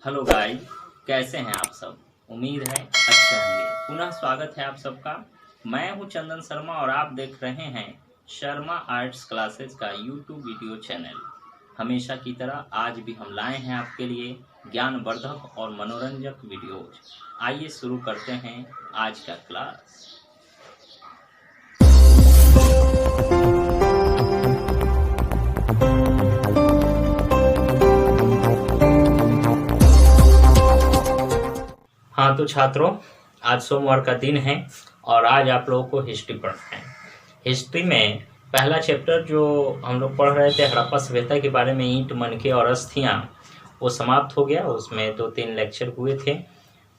Hello guys, कैसे हैं आप सब। उम्मीद है अच्छे होंगे। पुनः स्वागत है आप सबका। मैं हूं चंदन शर्मा और आप देख रहे हैं शर्मा आर्ट्स क्लासेस का यूट्यूब वीडियो चैनल। हमेशा की तरह आज भी हम लाए हैं आपके लिए ज्ञानवर्धक और मनोरंजक वीडियोज। आइए शुरू करते हैं आज का क्लास। हाँ तो छात्रों, आज सोमवार का दिन है और आज आप लोगों को हिस्ट्री पढ़ना है। हिस्ट्री में पहला चैप्टर जो हम लोग पढ़ रहे थे हड़प्पा सभ्यता के बारे में, ईंट मनके और अस्थियाँ, वो समाप्त हो गया। उसमें 2-3 लेक्चर हुए थे,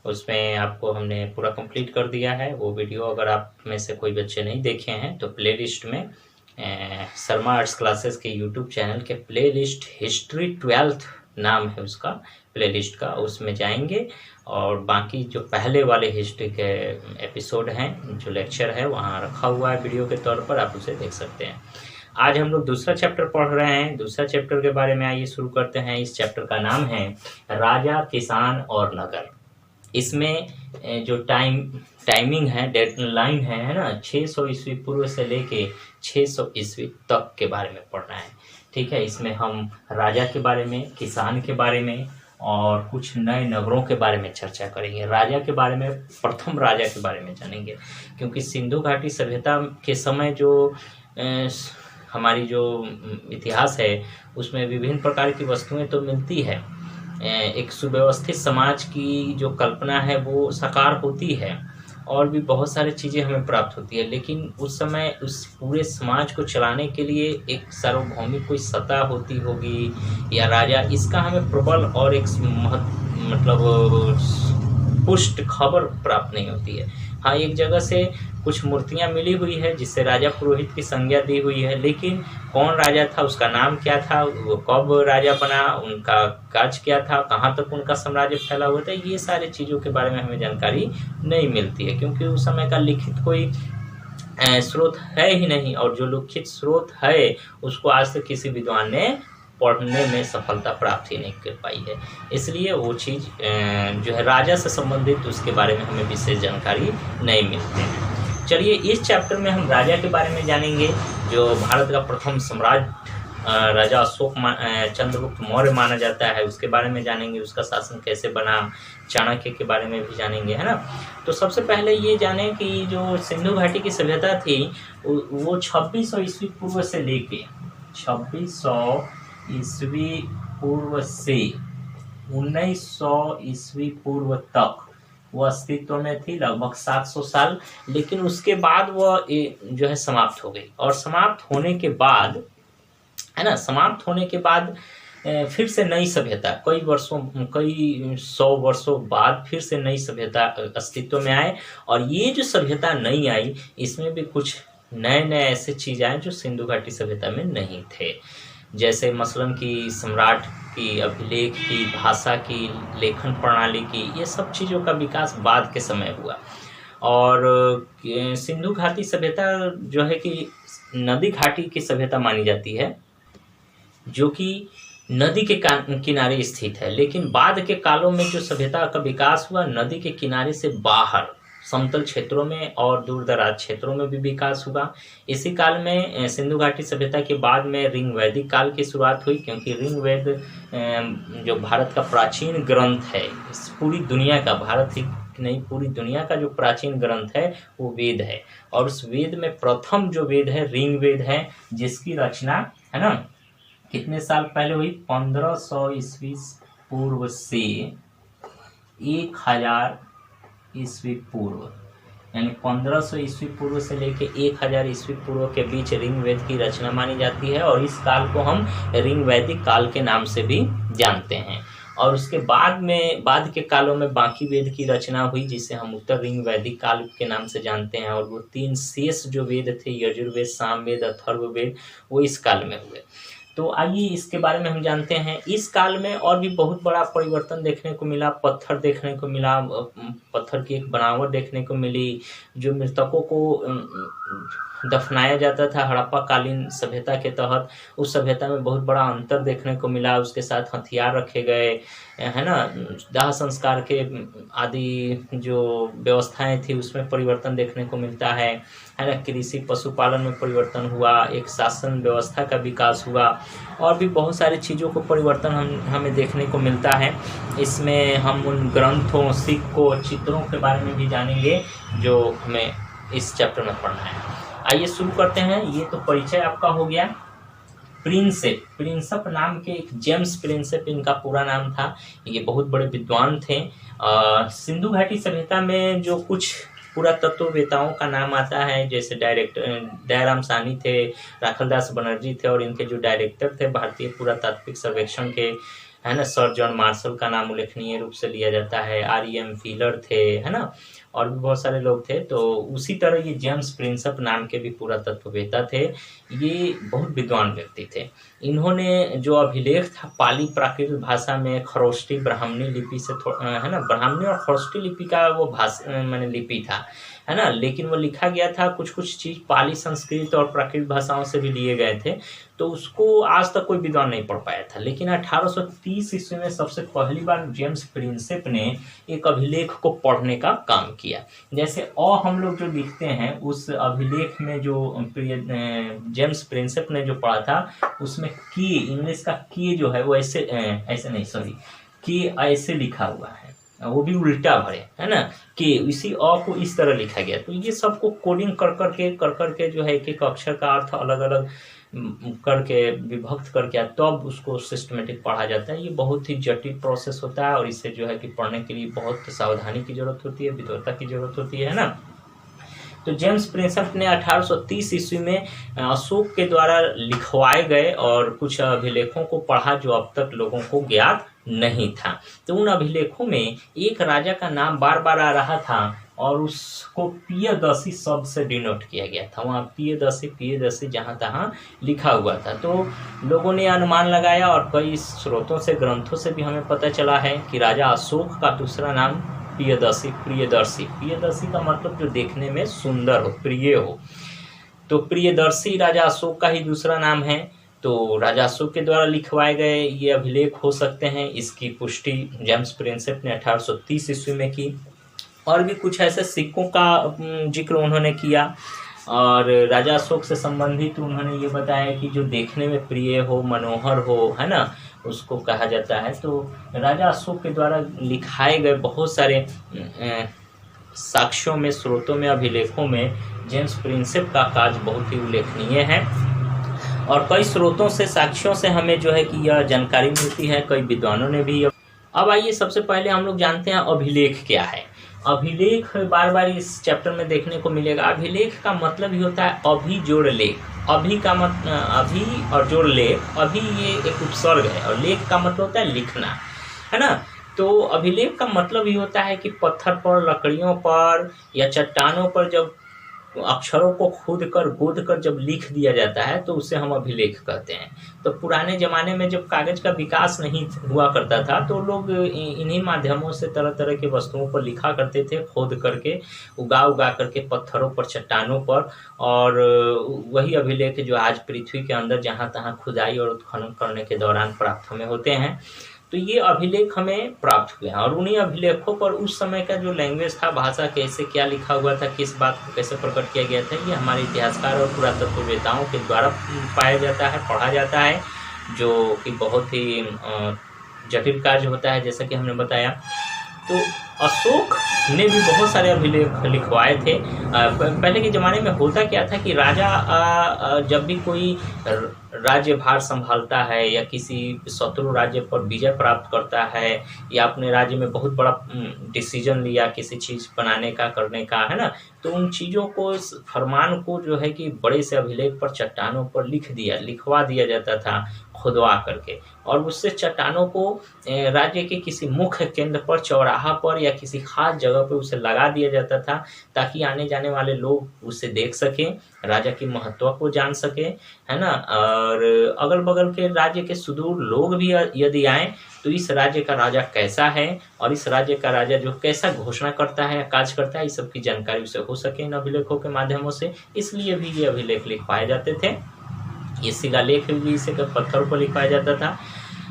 उसमें आपको हमने पूरा कंप्लीट कर दिया है। वो वीडियो अगर आप में से कोई बच्चे नहीं देखे हैं तो प्लेलिस्ट में शर्मा आर्ट्स क्लासेस के यूट्यूब चैनल के प्लेलिस्ट हिस्ट्री 12th नाम है उसका प्लेलिस्ट का, उसमें जाएंगे और बाकी जो पहले वाले हिस्ट्री के एपिसोड हैं, जो लेक्चर है, वहाँ रखा हुआ है वीडियो के तौर पर, आप उसे देख सकते हैं। आज हम लोग दूसरा चैप्टर पढ़ रहे हैं। दूसरा चैप्टर के बारे में आइए शुरू करते हैं। इस चैप्टर का नाम है राजा, किसान और नगर। इसमें जो टाइमिंग है, डेडलाइन है ना, 600 ईस्वी पूर्व से लेके 600 ईस्वी तक के बारे में पढ़ना है। ठीक है, इसमें हम राजा के बारे में, किसान के बारे में और कुछ नए नगरों के बारे में चर्चा करेंगे। राजा के बारे में, प्रथम राजा के बारे में जानेंगे, क्योंकि सिंधु घाटी सभ्यता के समय जो हमारी जो इतिहास है उसमें विभिन्न प्रकार की वस्तुएं तो मिलती है। एक सुव्यवस्थित समाज की जो कल्पना है वो साकार होती है और भी बहुत सारी चीज़ें हमें प्राप्त होती है, लेकिन उस समय उस पूरे समाज को चलाने के लिए एक सार्वभौमिक कोई सत्ता होती होगी या राजा, इसका हमें प्रबल और एक पुष्ट खबर प्राप्त नहीं होती है। हाँ, एक जगह से कुछ मूर्तियाँ मिली हुई है जिससे राजा पुरोहित की संज्ञा दी हुई है, लेकिन कौन राजा था, उसका नाम क्या था, वो कब राजा बना, उनका काज क्या था, कहाँ तक उनका साम्राज्य फैला हुआ था, ये सारी चीज़ों के बारे में हमें जानकारी नहीं मिलती है, क्योंकि उस समय का लिखित कोई स्रोत है ही नहीं, और जो लिखित स्रोत है उसको आज तक किसी विद्वान ने पढ़ने में सफलता प्राप्त ही नहीं कर पाई है। इसलिए वो चीज़ जो है राजा से संबंधित, उसके बारे में हमें विशेष जानकारी नहीं मिलती है। चलिए, इस चैप्टर में हम राजा के बारे में जानेंगे, जो भारत का प्रथम सम्राट राजा अशोक चंद्रगुप्त मौर्य माना जाता है, उसके बारे में जानेंगे। उसका शासन कैसे बना, चाणक्य के बारे में भी जानेंगे, है ना। तो सबसे पहले ये जानें कि जो सिंधु घाटी की सभ्यता थी वो 2600 ईस्वी पूर्व से लेके 2600 ईस्वी पूर्व से 1900 ईस्वी पूर्व तक वो अस्तित्व में थी, लगभग 700 साल। लेकिन उसके बाद वह जो है समाप्त हो गई, और समाप्त होने के बाद, है ना, समाप्त होने के बाद फिर से नई सभ्यता कई 100 वर्षों बाद फिर से नई सभ्यता अस्तित्व में आए। और ये जो सभ्यता नई आई, इसमें भी कुछ नए नए ऐसे चीज़ आए जो सिंधु घाटी सभ्यता में नहीं थे, जैसे मसलन की सम्राट की अभिलेख की, भाषा की, लेखन प्रणाली की, ये सब चीज़ों का विकास बाद के समय हुआ। और सिंधु घाटी सभ्यता जो है कि नदी घाटी की सभ्यता मानी जाती है, जो कि नदी के किनारे स्थित है। लेकिन बाद के कालों में जो सभ्यता का विकास हुआ, नदी के किनारे से बाहर समतल क्षेत्रों में और दूर दराज क्षेत्रों में भी विकास हुआ। इसी काल में सिंधु घाटी सभ्यता के बाद में ऋग वैदिक काल की शुरुआत हुई, क्योंकि ऋग्वेद जो भारत का प्राचीन ग्रंथ है, इस पूरी दुनिया का, भारत ही नहीं पूरी दुनिया का जो प्राचीन ग्रंथ है वो वेद है। और उस वेद में प्रथम जो वेद है ऋग्वेद है, जिसकी रचना, है ना, कितने साल पहले हुई, 1500 ईस्वी पूर्व से 1000 ईस्वी पूर्व, यानी 1500 ईस्वी पूर्व से लेके 1000 ईस्वी पूर्व के बीच ऋग्वेद की रचना मानी जाती है। और इस काल को हम ऋग्वैदिक काल के नाम से भी जानते हैं। और उसके बाद के कालों में बाकी वेद की रचना हुई, जिसे हम उत्तर ऋग्वैदिक काल के नाम से जानते हैं। और वो 3 शेष जो वेद थे, यजुर्वेद, सामवेद, अथर्ववेद, वो इस काल में हुए। तो आइए इसके बारे में हम जानते हैं। इस काल में और भी बहुत बड़ा परिवर्तन देखने को मिला। पत्थर देखने को मिला, पत्थर की एक बनावट देखने को मिली, जो मृतकों को दफनाया जाता था हड़प्पा कालीन सभ्यता के तहत। उस सभ्यता में बहुत बड़ा अंतर देखने को मिला, उसके साथ हथियार रखे गए, है ना। दाह संस्कार के आदि जो व्यवस्थाएं थी उसमें परिवर्तन देखने को मिलता है ना। कृषि पशुपालन में परिवर्तन हुआ, एक शासन व्यवस्था का विकास हुआ, और भी बहुत सारी चीज़ों को परिवर्तन हमें देखने को मिलता है। इसमें हम उन ग्रंथों, सिक्कों, चित्रों के बारे में भी जानेंगे जो हमें इस चैप्टर में पढ़ना है। आइए शुरू करते हैं। ये तो परिचय आपका हो गया। प्रिंसेप नाम के एक जेम्स प्रिंसेप इनका पूरा नाम था। ये बहुत बड़े विद्वान थे। सिंधु घाटी सभ्यता में जो कुछ पुरातत्ववेताओं का नाम आता है, जैसे दयाराम साहनी थे, राखलदास बनर्जी थे, और इनके जो डायरेक्टर थे भारतीय पुरातात्विक सर्वेक्षण के, है ना, सर जॉन मार्शल का नाम उल्लेखनीय रूप से लिया जाता है। REM फीलर थे, है ना, और भी बहुत सारे लोग थे। तो उसी तरह ये जेम्स प्रिंसेप नाम के भी पुरातत्ववेता थे। ये बहुत विद्वान व्यक्ति थे। इन्होंने जो अभिलेख था पाली प्राकृत भाषा में खरोष्टी ब्राह्मणी लिपि से, है ना, ब्राह्मणी और खरोष्टी लिपि का वो भाषा मैंने लिपि था, है ना, लेकिन वो लिखा गया था, कुछ चीज़ पाली संस्कृत और प्राकृत भाषाओं से भी लिए गए थे, तो उसको आज तक कोई विद्वान नहीं पढ़ पाया था। लेकिन 1830 ईस्वी में सबसे पहली बार जेम्स प्रिंसेप ने एक अभिलेख को पढ़ने का काम किया। जैसे हम लोग जो लिखते हैं उस अभिलेख में जो जेम्स प्रिंसेप ने जो पढ़ा था उसमें की, इंग्लिश का की जो है वो ऐसे नहीं, की ऐसे लिखा हुआ है, वो भी उल्टा भरे, है ना, कि इसी को इस तरह लिखा गया। तो ये सबको कोडिंग कर करके जो है एक अक्षर का अर्थ अलग अलग करके विभक्त करके तब उसको सिस्टमेटिक पढ़ा जाता है। ये बहुत ही जटिल प्रोसेस होता है, और इससे जो है कि पढ़ने के लिए बहुत सावधानी की जरूरत होती है, विद्वता की जरूरत होती है ना। तो जेम्स प्रिंसेप ने 1830 ईस्वी में अशोक के द्वारा लिखवाए गए और कुछ अभिलेखों को पढ़ा जो अब तक लोगों को ज्ञात नहीं था। तो उन अभिलेखों में एक राजा का नाम बार बार आ रहा था, और उसको पियदसी शब्द से डिनोट किया गया था। वहाँ पियदसी जहाँ तहाँ लिखा हुआ था। तो लोगों ने अनुमान लगाया, और कई स्रोतों से, ग्रंथों से भी हमें पता चला है कि राजा अशोक का दूसरा नाम प्रियदर्शी का मतलब जो देखने में सुंदर हो, प्रिय हो। तो प्रियदर्शी राजा अशोक का ही दूसरा नाम है। तो राजा अशोक के द्वारा लिखवाए गए ये अभिलेख हो सकते हैं। इसकी पुष्टि जेम्स प्रिंसेप ने 1830 ईस्वी में की। और भी कुछ ऐसे सिक्कों का जिक्र उन्होंने किया, और राजा अशोक से संबंधित उन्होंने ये बताया कि जो देखने में प्रिय हो, मनोहर हो, है ना, उसको कहा जाता है। तो राजा अशोक के द्वारा लिखाए गए बहुत सारे साक्ष्यों में, स्रोतों में, अभिलेखों में जेम्स प्रिंसेप का कार्य बहुत ही उल्लेखनीय है। और कई स्रोतों से, साक्ष्यों से हमें जो है कि यह जानकारी मिलती है, कई विद्वानों ने भी। अब आइए सबसे पहले हम लोग जानते हैं अभिलेख क्या है। अभिलेख बार बार इस चैप्टर में देखने को मिलेगा। अभिलेख का मतलब ही होता है अभि जोड़ लेख। अभि का मतलब अभि और जोड़ लेख। अभि ये एक उपसर्ग है, और लेख का मतलब होता है लिखना, है ना। तो अभिलेख का मतलब ही होता है कि पत्थर पर, लकड़ियों पर या चट्टानों पर जब अक्षरों को गोद कर जब लिख दिया जाता है तो उसे हम अभिलेख कहते हैं। तो पुराने ज़माने में जब कागज़ का विकास नहीं हुआ करता था तो लोग इन्हीं माध्यमों से तरह तरह के वस्तुओं पर लिखा करते थे, खोद करके, उगा करके पत्थरों पर, चट्टानों पर। और वही अभिलेख जो आज पृथ्वी के अंदर जहाँ तहाँ खुदाई और उत्खनन करने के दौरान प्राप्त हमें होते हैं। तो ये अभिलेख हमें प्राप्त हुए हैं, और उन्हीं अभिलेखों पर उस समय का जो लैंग्वेज था, भाषा, कैसे क्या लिखा हुआ था, किस बात को कैसे प्रकट किया गया था, ये हमारे इतिहासकार और पुरातत्ववेताओं के द्वारा पाया जाता है, पढ़ा जाता है, जो कि बहुत ही जटिल कार्य होता है, जैसा कि हमने बताया। तो अशोक ने भी बहुत सारे अभिलेख लिखवाए थे। पहले के ज़माने में होता क्या था कि राजा जब भी कोई राज्यभार संभालता है या किसी शत्रु राज्य पर विजय प्राप्त करता है, या अपने राज्य में बहुत बड़ा डिसीजन लिया किसी चीज़ बनाने का, करने का, है ना, तो उन चीज़ों को, इस फरमान को जो है कि बड़े से अभिलेख पर, चट्टानों पर लिखवा दिया जाता था, खुदवा करके, और उससे चट्टानों को राज्य के किसी मुख्य केंद्र पर, चौराहा पर या किसी खास जगह पर उसे लगा दिया जाता था, ताकि आने जाने वाले लोग उसे देख सकें, राजा की महत्व को जान सकें, है ना। और अगल बगल के राज्य के सुदूर लोग भी यदि आएँ तो इस राज्य का राजा कैसा है और इस राज्य का राजा जो कैसा घोषणा करता है या कार्य करता है, इस सब की जानकारी उसे हो सके इन अभिलेखों के माध्यमों से। इसलिए भी ये अभिलेख लिखवाए जाते थे। ये शिलालेख भी इसे पत्थर पर लिखवाया जाता था,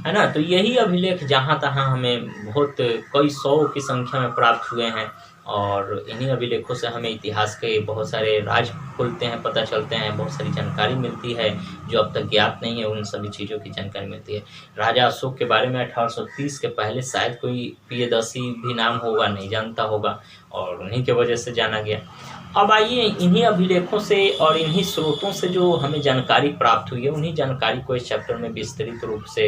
है ना। तो यही अभिलेख जहाँ तहाँ हमें बहुत कई सौ की संख्या में प्राप्त हुए हैं, और इन्हीं अभिलेखों से हमें इतिहास के बहुत सारे राज खुलते हैं, पता चलते हैं, बहुत सारी जानकारी मिलती है जो अब तक ज्ञात नहीं है, उन सभी चीज़ों की जानकारी मिलती है। राजा अशोक के बारे में 1830 के पहले शायद कोई प्रियदर्शी भी नाम होगा, नहीं जानता होगा, और उन्हीं के वजह से जाना गया। अब आइए इन्हीं अभिलेखों से और इन्हीं स्रोतों से जो हमें जानकारी प्राप्त हुई है, उन्हीं जानकारी को इस चैप्टर में विस्तृत रूप से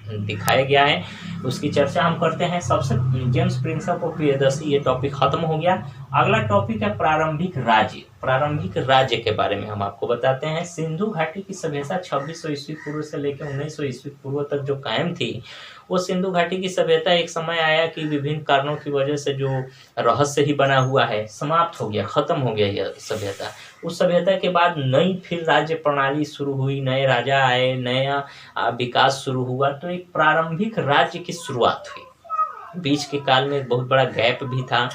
दिखाया गया है, उसकी चर्चा हम करते हैं। सबसे जेम्स प्रिंसअप और प्रियदर्शी, ये टॉपिक खत्म हो गया। अगला टॉपिक है प्रारंभिक राज्य। प्रारंभिक राज्य के बारे में हम आपको बताते हैं। सिंधु घाटी की सभ्यता 2600 ईस्वी पूर्व से लेकर 1900 ईस्वी पूर्व तक जो कायम थी, वो सिंधु घाटी की सभ्यता एक समय आया कि विभिन्न कारणों की वजह से जो रहस्य ही बना हुआ है, समाप्त हो गया, खत्म हो गया यह सभ्यता। उस सभ्यता के बाद नई फिर राज्य प्रणाली शुरू हुई, नए राजा आए, नया विकास शुरू हुआ, तो एक प्रारंभिक राज्य की शुरुआत हुई। बीच के काल में एक बहुत बड़ा गैप भी था,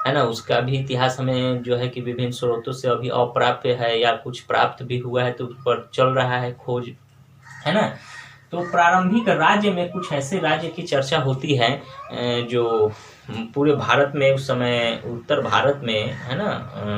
है ना। उसका भी इतिहास हमें जो है कि विभिन्न स्रोतों से अभी अप्राप्य है या कुछ प्राप्त भी हुआ है, तो उस पर चल रहा है खोज, है ना। तो प्रारंभिक राज्य में कुछ ऐसे राज्य की चर्चा होती है जो पूरे भारत में उस समय, उत्तर भारत में, है ना,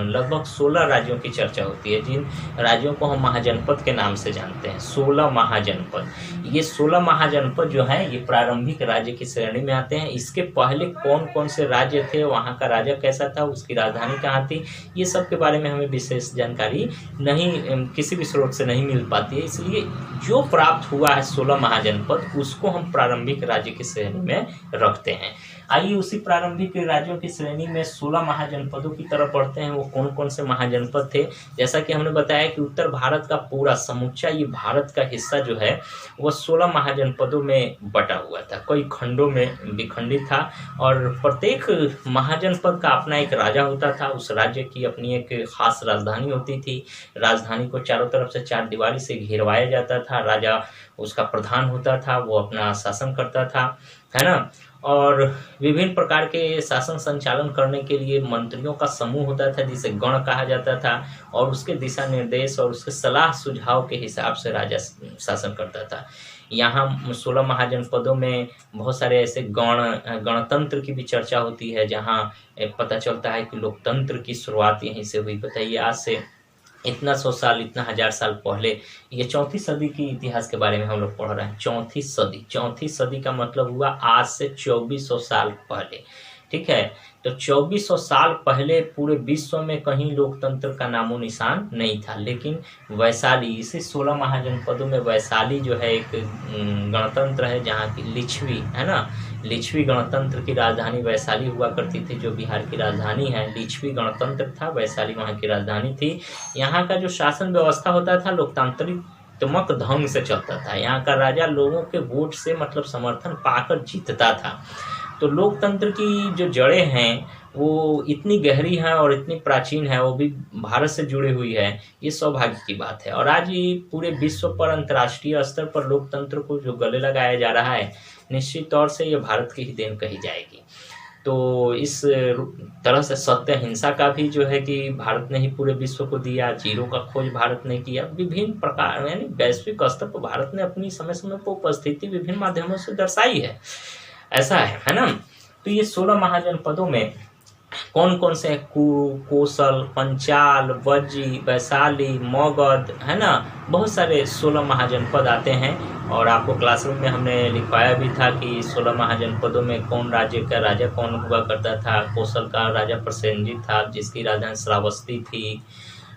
लगभग 16 राज्यों की चर्चा होती है, जिन राज्यों को हम महाजनपद के नाम से जानते हैं। 16 महाजनपद, ये 16 महाजनपद जो है ये प्रारंभिक राज्य की श्रेणी में आते हैं। इसके पहले कौन कौन से राज्य थे, वहाँ का राजा कैसा था, उसकी राजधानी कहाँ थी, ये सब के बारे में हमें विशेष जानकारी नहीं, किसी भी स्रोत से नहीं मिल पाती है। इसलिए जो प्राप्त हुआ है 16 महाजनपद, उसको हम प्रारंभिक राज्य की श्रेणी में रखते हैं। आइए उसी प्रारंभिक राज्यों की श्रेणी में 16 महाजनपदों की तरफ बढ़ते हैं। वो कौन कौन से महाजनपद थे? जैसा कि हमने बताया कि उत्तर भारत का पूरा समूचा ये भारत का हिस्सा जो है वह 16 महाजनपदों में बटा हुआ था, कई खंडों में विखंडित था, और प्रत्येक महाजनपद का अपना एक राजा होता था। उस राज्य की अपनी एक खास राजधानी होती थी। राजधानी को चारों तरफ से चार दीवारी से घेरवाया जाता था। राजा उसका प्रधान होता था, वो अपना शासन करता था, है ना। और विभिन्न प्रकार के शासन संचालन करने के लिए मंत्रियों का समूह होता था, जिसे गण कहा जाता था, और उसके दिशा निर्देश और उसके सलाह सुझाव के हिसाब से राजा शासन करता था। यहाँ 16 महाजनपदों में बहुत सारे ऐसे गणतंत्र की भी चर्चा होती है, जहाँ पता चलता है कि लोकतंत्र की शुरुआत यहीं से हुई। बताइए, आज से इतना 100 साल, इतना 1000 साल पहले, ये 4वीं सदी की इतिहास के बारे में हम लोग पढ़ रहे हैं। 4वीं सदी का मतलब हुआ आज से 2400 साल पहले, ठीक है। तो 2400 साल पहले पूरे विश्व में कहीं लोकतंत्र का नामो निशान नहीं था, लेकिन वैशाली, इसी 16 महाजनपदों में वैशाली जो है एक गणतंत्र है, जहाँ की लिच्छवी, है ना, लिच्छवी गणतंत्र की राजधानी वैशाली हुआ करती थी, जो बिहार की राजधानी है। लिच्छवी गणतंत्र था, वैशाली वहाँ की राजधानी थी। यहाँ का जो शासन व्यवस्था होता था लोकतांत्रिक ढंग से चलता था। यहाँ का राजा लोगों के वोट से, मतलब समर्थन पाकर जीतता था। तो लोकतंत्र की जो जड़ें हैं वो इतनी गहरी हैं और इतनी प्राचीन है, वो भी भारत से जुड़ी हुई है। ये सौभाग्य की बात है। और आज ये पूरे विश्व पर, अंतर्राष्ट्रीय स्तर पर लोकतंत्र को जो गले लगाया जा रहा है, निश्चित तौर से ये भारत की ही देन कही जाएगी। तो इस तरह से सत्य हिंसा का भी जो है कि भारत ने ही पूरे विश्व को दिया। जीरो का खोज भारत ने किया। विभिन्न प्रकार, यानी वैश्विक स्तर पर भारत ने अपनी समय समय पर उपस्थिति विभिन्न माध्यमों से दर्शाई है। ऐसा है ना। तो ये 16 महाजनपदों में कौन कौन से? कुरु, कोसल, पंचाल, वज्जी, वैशाली, मगध, है ना, बहुत सारे 16 महाजनपद आते हैं। और आपको क्लासरूम में हमने लिखवाया भी था कि 16 महाजनपदों में कौन राज्य का राजा कौन हुआ करता था। कोसल का राजा प्रसेनजित था, जिसकी राजधानी श्रावस्ती थी,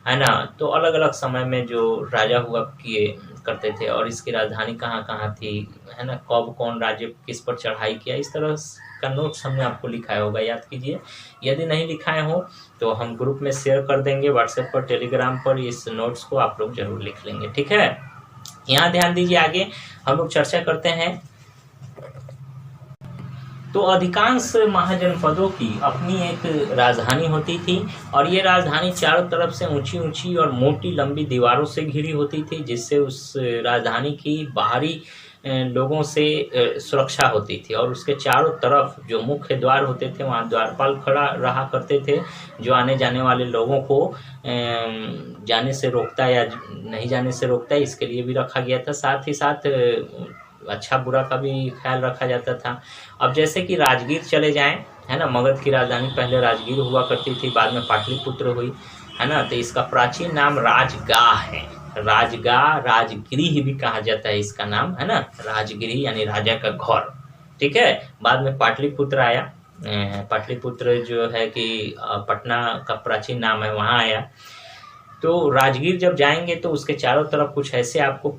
है ना। तो अलग अलग समय में जो राजा हुआ किए करते थे, और इसकी राजधानी कहाँ कहाँ थी, है ना, कब कौन राज्य किस पर चढ़ाई किया, इस तरह का नोट्स हमने आपको लिखाया होगा, याद कीजिए। यदि नहीं लिखाए हो तो हम ग्रुप में शेयर कर देंगे, व्हाट्सएप पर, टेलीग्राम पर। इस नोट्स को आप लोग जरूर लिख लेंगे, ठीक है। यहाँ ध्यान दीजिए, आगे हम लोग चर्चा करते हैं। तो अधिकांश महाजनपदों की अपनी एक राजधानी होती थी और ये राजधानी चारों तरफ से ऊंची ऊंची और मोटी लंबी दीवारों से घिरी होती थी, जिससे उस राजधानी की बाहरी लोगों से सुरक्षा होती थी। और उसके चारों तरफ जो मुख्य द्वार होते थे वहाँ द्वारपाल खड़ा रहा करते थे, जो आने जाने वाले लोगों को जाने से रोकता या नहीं जाने से रोकता, इसके लिए भी रखा गया था। साथ ही साथ अच्छा बुरा का भी ख्याल रखा जाता था। अब जैसे कि राजगीर चले जाएं, है ना, मगध की राजधानी पहले राजगीर हुआ करती थी, बाद में पाटलिपुत्र हुई, है ना। तो इसका प्राचीन नाम राजगाह है। राजगाह, राजगृह भी कहा जाता है इसका नाम, है ना, राजगृह यानी राजा का घर, ठीक है। बाद में पाटलिपुत्र आया। पाटलिपुत्र जो है कि पटना का प्राचीन नाम है, वहाँ आया। तो राजगीर जब जाएंगे तो उसके चारों तरफ कुछ ऐसे आपको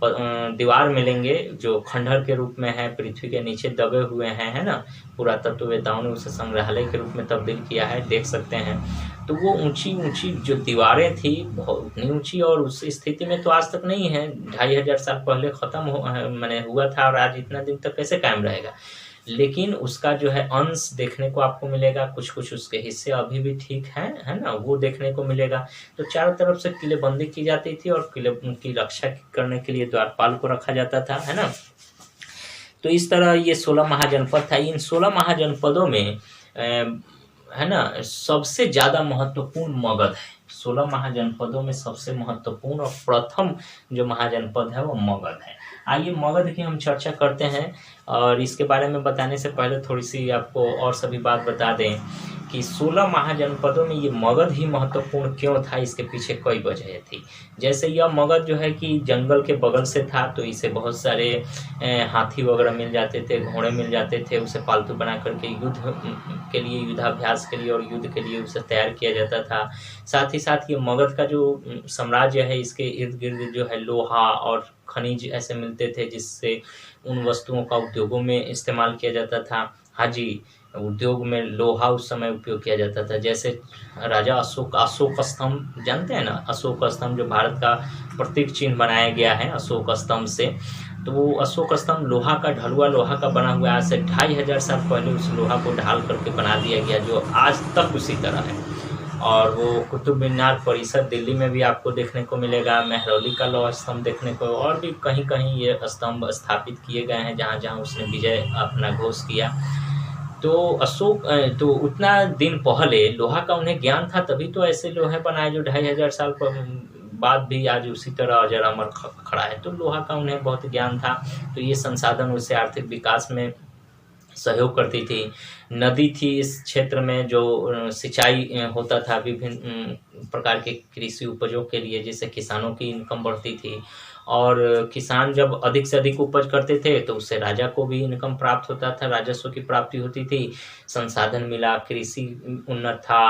दीवार मिलेंगे जो खंडहर के रूप में है, पृथ्वी के नीचे दबे हुए हैं, है ना। पुरातत्ववेत्ताओं ने उसे संग्रहालय के रूप में तब्दील किया है, देख सकते हैं। तो वो ऊंची ऊंची जो दीवारें थी, बहुत उतनी ऊंची, और उस स्थिति में तो आज तक नहीं है। 2500 साल पहले ख़त्म मैंने हुआ था, और आज इतना दिन तक कैसे कायम रहेगा। लेकिन उसका जो है अंश देखने को आपको मिलेगा, कुछ कुछ उसके हिस्से अभी भी ठीक हैं, है ना, वो देखने को मिलेगा। तो चारों तरफ से किलेबंदी की जाती थी और किले की रक्षा करने के लिए द्वारपाल को रखा जाता था, है ना। तो इस तरह ये 16 महाजनपद था। इन 16 महाजनपदों में है ना, सबसे ज़्यादा महत्वपूर्ण मगध है। 16 महाजनपदों में सबसे महत्वपूर्ण और प्रथम जो महाजनपद है वो मगध है। आइए मगध की हम चर्चा करते हैं, और इसके बारे में बताने से पहले थोड़ी सी आपको और सभी बात बता दें कि 16 महाजनपदों में ये मगध ही महत्वपूर्ण क्यों था। इसके पीछे कई वजह थी। जैसे यह मगध जो है कि जंगल के बगल से था, तो इसे बहुत सारे हाथी वगैरह मिल जाते थे, घोड़े मिल जाते थे, उसे पालतू बना करके युद्ध के लिए, युद्धाभ्यास के लिए और युद्ध के लिए उसे तैयार किया जाता था। साथ ही साथ ये मगध का जो साम्राज्य है, इसके इर्द गिर्द जो है लोहा और खनिज ऐसे मिलते थे, जिससे उन वस्तुओं का उद्योगों में इस्तेमाल किया जाता था। हाँ जी, उद्योग में लोहा उस समय उपयोग किया जाता था। जैसे राजा अशोक स्तंभ जानते हैं ना, अशोक स्तंभ जो भारत का प्रतीक चिन्ह बनाया गया है अशोक स्तंभ से, तो वो अशोक स्तंभ लोहा का, ढलुआ लोहा का बना हुआ है। आज से 2500 साल पहले उस लोहा को ढाल करके बना दिया गया, जो आज तक उसी तरह है। और वो कुतुब मीनार परिसर दिल्ली में भी आपको देखने को मिलेगा। मेहरौली का लोहा स्तंभ देखने को, और भी कहीं कहीं ये स्तंभ स्थापित किए गए हैं जहाँ जहाँ उसने विजय अपना घोष किया। तो अशोक तो उतना दिन पहले लोहा का उन्हें ज्ञान था, तभी तो ऐसे लोहे बनाए जो 2500 साल बाद भी आज उसी तरह अजर अमर खड़ा है। तो लोहा का उन्हें बहुत ज्ञान था, तो ये संसाधन उसे आर्थिक विकास में सहयोग करती थी। नदी थी इस क्षेत्र में, जो सिंचाई होता था विभिन्न प्रकार के कृषि उपजों के लिए, जिससे किसानों की इनकम बढ़ती थी। और किसान जब अधिक से अधिक उपज करते थे तो उससे राजा को भी इनकम प्राप्त होता था, राजस्व की प्राप्ति होती थी। संसाधन मिला, कृषि उन्नत था,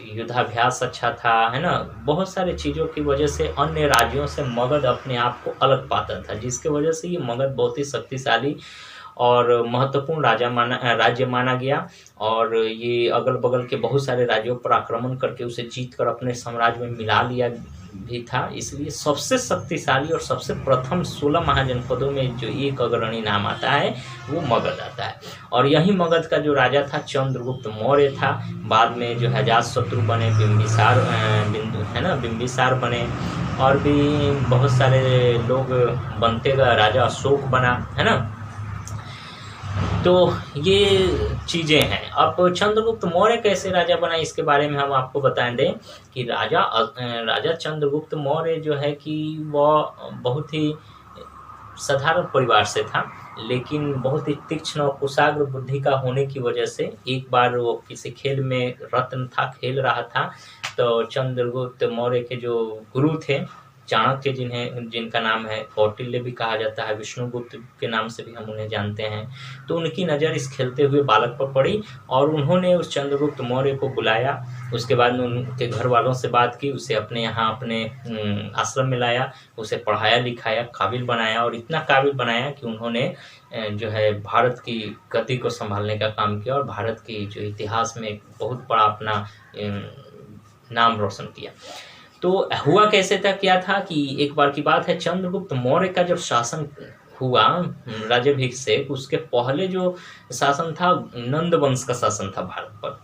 युद्धाभ्यास अच्छा था, है ना। बहुत सारे चीज़ों की वजह से अन्य राज्यों से मगध अपने आप को अलग पाता था, जिसके वजह से ये मगध बहुत ही शक्तिशाली और महत्वपूर्ण राज्य माना गया। और ये अगल बगल के बहुत सारे राज्यों पर आक्रमण करके उसे जीत कर अपने साम्राज्य में मिला लिया भी था। इसलिए सबसे शक्तिशाली और सबसे प्रथम 16 महाजनपदों में जो एक अग्रणी नाम आता है वो मगध आता है। और यही मगध का जो राजा था चंद्रगुप्त मौर्य था। बाद में जो है अजातशत्रु बने, बिंबिसार बने, और भी बहुत सारे लोग बनते गए, राजा अशोक बना, है ना। तो ये चीज़ें हैं। अब चंद्रगुप्त मौर्य कैसे राजा बना, इसके बारे में हम आपको बता दें कि राजा चंद्रगुप्त मौर्य जो है कि वह बहुत ही साधारण परिवार से था, लेकिन बहुत ही तीक्ष्ण और कुशाग्र बुद्धि का होने की वजह से एक बार वो किसी खेल में रत्न था, खेल रहा था, तो चंद्रगुप्त मौर्य के जो गुरु थे चाणक्य, जिनका नाम है कौटिल्य भी कहा जाता है, विष्णुगुप्त के नाम से भी हम उन्हें जानते हैं, तो उनकी नज़र इस खेलते हुए बालक पर पड़ी और उन्होंने उस चंद्रगुप्त मौर्य को बुलाया। उसके बाद में उनके घर वालों से बात की, उसे अपने यहाँ अपने आश्रम में लाया, उसे पढ़ाया लिखाया, काबिल बनाया, और इतना काबिल बनाया कि उन्होंने जो है भारत की गति को संभालने का काम किया और भारत की जो इतिहास में बहुत बड़ा अपना नाम रोशन किया। तो हुआ कैसे था, क्या था कि एक बार की बात है, चंद्रगुप्त मौर्य का जब शासन हुआ राज्याभिषेक, उसके पहले जो शासन था नंद वंश का शासन था भारत पर।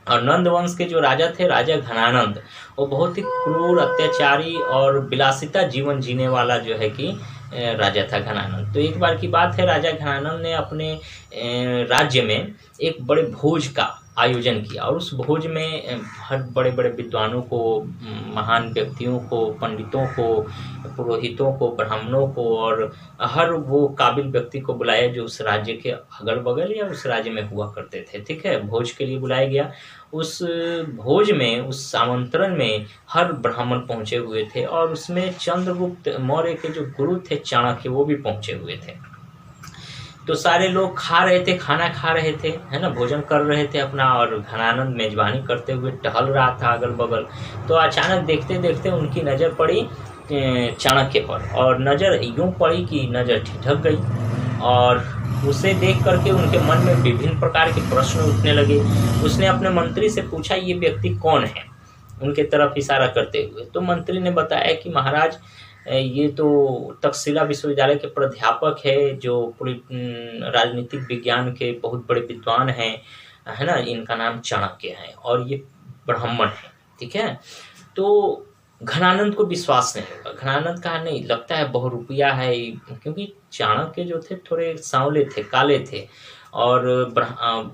और नंद वंश के जो राजा थे, राजा घनानंद, वो बहुत ही क्रूर, अत्याचारी और विलासिता जीवन जीने वाला जो है कि राजा था घनानंद। तो एक बार की बात है, राजा घनानंद ने अपने राज्य में एक बड़े भोज का आयोजन किया, और उस भोज में हर बड़े बड़े विद्वानों को, महान व्यक्तियों को, पंडितों को, पुरोहितों को, ब्राह्मणों को और हर वो काबिल व्यक्ति को बुलाया जो उस राज्य के अगल बगल या उस राज्य में हुआ करते थे। ठीक है, भोज के लिए बुलाया गया। उस भोज में, उस आमंत्रण में हर ब्राह्मण पहुंचे हुए थे, और उसमें चंद्रगुप्त मौर्य के जो गुरु थे चाणक्य, वो भी पहुंचे हुए थे। तो सारे लोग खा रहे थे, खाना खा रहे थे, है ना, भोजन कर रहे थे अपना, और घनानंद मेजबानी करते हुए टहल रहा था अगल बगल। तो अचानक देखते देखते उनकी नज़र पड़ी चाणक्य पर, और नज़र यूं पड़ी कि नज़र ठिठक गई, और उसे देख करके उनके मन में विभिन्न प्रकार के प्रश्न उठने लगे। उसने अपने मंत्री से पूछा, ये व्यक्ति कौन है, उनके तरफ इशारा करते हुए। तो मंत्री ने बताया कि महाराज, ये तो तक्षशिला विश्वविद्यालय के प्राध्यापक है, जो राजनीतिक विज्ञान के बहुत बड़े विद्वान हैं, है ना, इनका नाम चाणक्य है, और ये ब्राह्मण है। ठीक है, तो घनानंद को विश्वास नहीं होगा। घनानंद कहा, नहीं, लगता है बहुरूपिया है, क्योंकि चाणक्य जो थे थोड़े सांवले थे, काले थे, और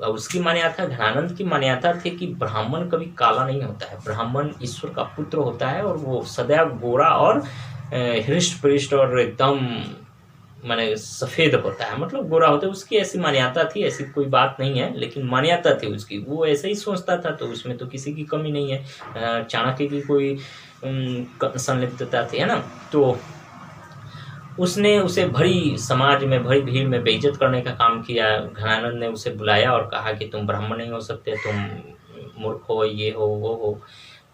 उसकी मान्यता, घनानंद की मान्यता थी कि ब्राह्मण कभी काला नहीं होता है, ब्राह्मण ईश्वर का पुत्र होता है, और वो सदैव गोरा और हृष्ट पृष्ठ और एकदम माने सफ़ेद होता है, मतलब गोरा होता है। उसकी ऐसी मान्यता थी, ऐसी कोई बात नहीं है, लेकिन मान्यता थी उसकी, वो ऐसे ही सोचता था, तो उसमें तो किसी की कमी नहीं है। चाणक्य की कोई संलिप्तता थी, है ना। तो उसने उसे भरी समाज में, भरी भीड़ में बेइज्जत करने का काम किया। घनानंद ने उसे बुलाया और कहा कि तुम ब्राह्मण नहीं हो सकते, तुम मूर्ख हो, ये हो, वो हो।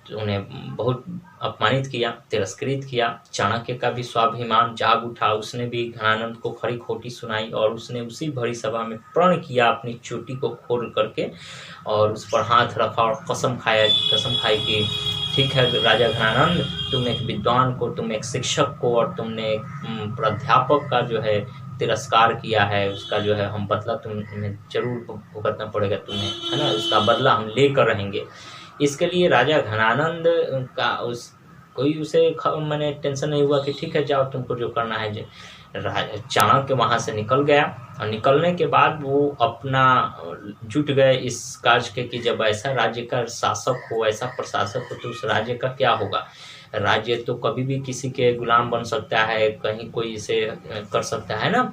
तो उन्हें बहुत अपमानित किया, तिरस्कृत किया। चाणक्य का भी स्वाभिमान जाग उठा, उसने भी घनानंद को खरी खोटी सुनाई, और उसने उसी भरी सभा में प्रण किया अपनी चोटी को खोल करके, और उस पर हाथ रखा और कसम खाई कि ठीक है राजा घनानंद, तुम एक विद्वान को, तुम एक शिक्षक को, और तुमने एक प्राध्यापक का जो है तिरस्कार किया है, उसका जो है हम बदला तुम्हें जरूर भुगतना पड़ेगा तुम्हें, है ना, उसका बदला हम लेकर रहेंगे। इसके लिए राजा घनानंद का कोई उसे मैंने टेंशन नहीं हुआ कि ठीक है जाओ, तुमको जो करना है। चाणक्य वहाँ से निकल गया, और निकलने के बाद वो अपना जुट गए इस कार्य के कि जब ऐसा राज्य का शासक हो, ऐसा प्रशासक हो, तो उस राज्य का क्या होगा। राज्य तो कभी भी किसी के गुलाम बन सकता है, कहीं कोई इसे कर सकता है ना।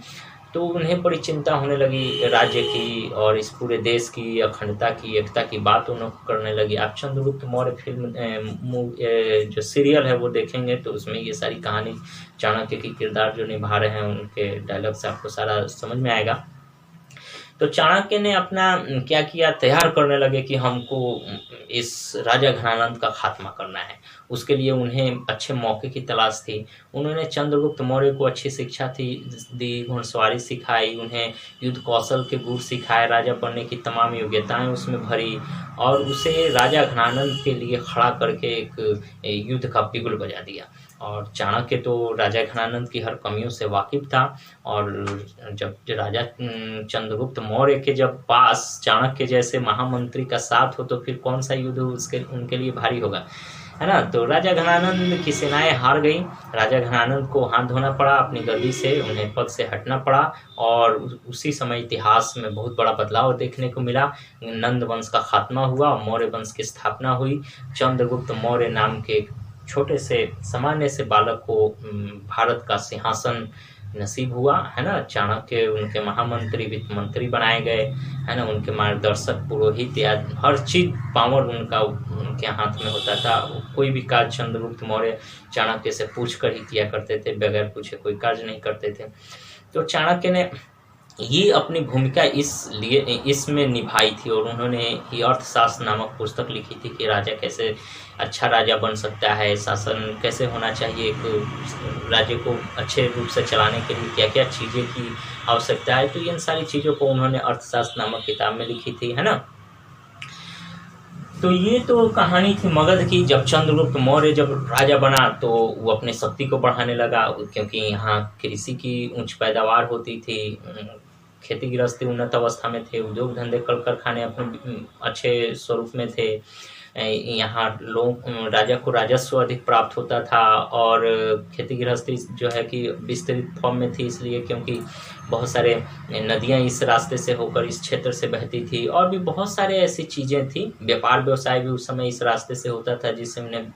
तो उन्हें बड़ी चिंता होने लगी राज्य की, और इस पूरे देश की अखंडता की, एकता की बात उन्हें करने लगी। आप चंद्रगुप्त मौर्य फिल्म जो सीरियल है वो देखेंगे तो उसमें ये सारी कहानी, चाणक्य की किरदार जो निभा रहे हैं उनके डायलॉग से आपको सारा समझ में आएगा। तो चाणक्य ने अपना क्या किया, तैयार करने लगे कि हमको इस राजा घनानंद का खात्मा करना है। उसके लिए उन्हें अच्छे मौके की तलाश थी। उन्होंने चंद्रगुप्त मौर्य को अच्छी शिक्षा दी, घुड़सवारी सिखाई, उन्हें युद्ध कौशल के गुर सिखाए, राजा बनने की तमाम योग्यताएं उसमें भरी, और उसे राजा घनानंद के लिए खड़ा करके एक युद्ध का बिगुल बजा दिया। और चाणक्य तो राजा घनानंद की हर कमियों से वाकिफ था, और जब राजा चंद्रगुप्त मौर्य के जब पास चाणक्य जैसे महामंत्री का साथ हो, तो फिर कौन सा युद्ध उनके लिए भारी होगा, है ना। तो राजा घनानंद की सेनाएं हार गई। राजा घनानंद को हाथ धोना पड़ा अपनी गद्दी से, उन्हें पद से हटना पड़ा, और उसी समय इतिहास में बहुत बड़ा बदलाव देखने को मिला। नंद वंश का खात्मा हुआ, मौर्य वंश की स्थापना हुई। चंद्रगुप्त मौर्य नाम के छोटे से सामान्य से बालक को भारत का सिंहासन नसीब हुआ, है ना। चाणक्य उनके महामंत्री, वित्त मंत्री बनाए गए, है ना। उनके मार्गदर्शक, पुरोहित या हर चीज पावर उनके हाथ में होता था। कोई भी कार्य चंद्रगुप्त मौर्य चाणक्य से पूछ कर ही किया करते थे, बगैर पूछे कोई कार्य नहीं करते थे। तो चाणक्य ने ये अपनी भूमिका इसमें निभाई थी, और उन्होंने ये अर्थशास्त्र नामक पुस्तक लिखी थी कि राजा कैसे अच्छा राजा बन सकता है, शासन कैसे होना चाहिए, एक राज्य को अच्छे रूप से चलाने के लिए क्या क्या चीज़ें की आवश्यकता है। तो इन सारी चीज़ों को उन्होंने अर्थशास्त्र नामक किताब में लिखी थी, है ना। तो ये तो कहानी थी मगध की। जब चंद्रगुप्त मौर्य जब राजा बना तो वो अपनी शक्ति को बढ़ाने लगा, क्योंकि यहाँ कृषि की उच्च पैदावार होती थी, खेती गृहस्थी उन्नत अवस्था में थे, उद्योग धंधे कल कारखाने अपने अच्छे स्वरूप में थे। यहाँ लोग राजा को राजस्व अधिक प्राप्त होता था, और खेती गृहस्थी जो है कि विस्तृत फॉर्म में थी, इसलिए क्योंकि बहुत सारे नदियाँ इस रास्ते से होकर इस क्षेत्र से बहती थी, और भी बहुत सारे ऐसी चीज़ें थी। व्यापार व्यवसाय भी उस समय इस रास्ते से होता था, जिससे उन्हें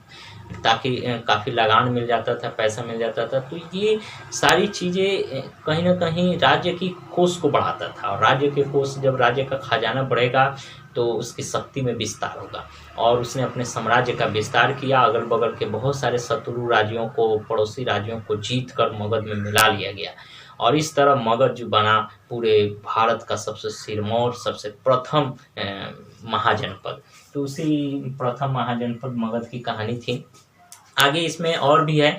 ताकि काफ़ी लगान मिल जाता था, पैसा मिल जाता था। तो ये सारी चीज़ें कहीं न कहीं राज्य की कोष को बढ़ाता था, और राज्य के कोष, जब राज्य का खजाना बढ़ेगा तो उसकी शक्ति में विस्तार होगा। और उसने अपने साम्राज्य का विस्तार किया, अगल बगल के बहुत सारे शत्रु राज्यों को, पड़ोसी राज्यों को जीत कर मगध में मिला लिया गया, और इस तरह मगध जो बना पूरे भारत का सबसे सिरमौर, सबसे प्रथम महाजनपद। तो उसी प्रथम महाजनपद मगध की कहानी थी। आगे इसमें और भी है।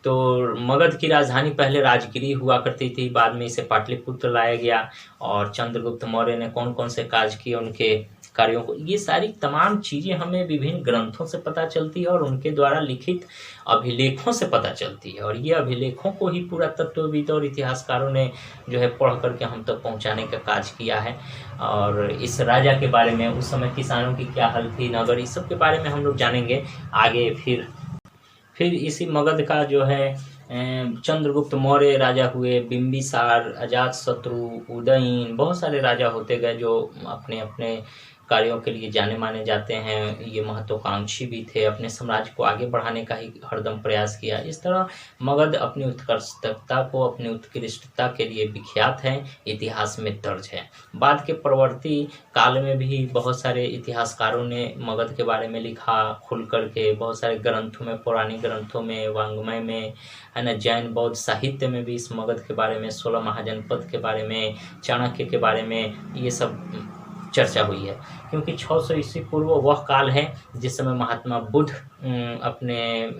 तो मगध की राजधानी पहले राजगिरी हुआ करती थी, बाद में इसे पाटलिपुत्र लाया गया। और चंद्रगुप्त मौर्य ने कौन कौन से कार्य किए, उनके कार्यों को, ये सारी तमाम चीज़ें हमें विभिन्न ग्रंथों से पता चलती है, और उनके द्वारा लिखित अभिलेखों से पता चलती है। और ये अभिलेखों को ही पुरातत्वविद और इतिहासकारों ने जो है पढ़ करके हम तक पहुंचाने का कार्य किया है। और इस राजा के बारे में, उस समय किसानों की क्या हाल थी, नगर, इस सब के बारे में हम लोग जानेंगे आगे। फिर इसी मगध का जो है चंद्रगुप्त मौर्य राजा हुए, बिंबिसार, अजातशत्रु, उदयन, बहुत सारे राजा होते गए जो अपने अपने कार्यों के लिए जाने माने जाते हैं। ये महत्वाकांक्षी भी थे, अपने साम्राज्य को आगे बढ़ाने का ही हरदम प्रयास किया। इस तरह मगध अपनी उत्कृष्टता को, अपनी उत्कृष्टता के लिए विख्यात है, इतिहास में दर्ज है। बाद के परवर्ती काल में भी बहुत सारे इतिहासकारों ने मगध के बारे में लिखा खुल करके, बहुत सारे ग्रंथों में, पौराणिक ग्रंथों में, वाङ्मय में, है ना, जैन बौद्ध साहित्य में भी इस मगध के बारे में, 16 महाजनपद के बारे में, चाणक्य के बारे में, ये सब चर्चा हुई है। क्योंकि 600 ईस्वी पूर्व वह काल है जिस समय महात्मा बुद्ध अपने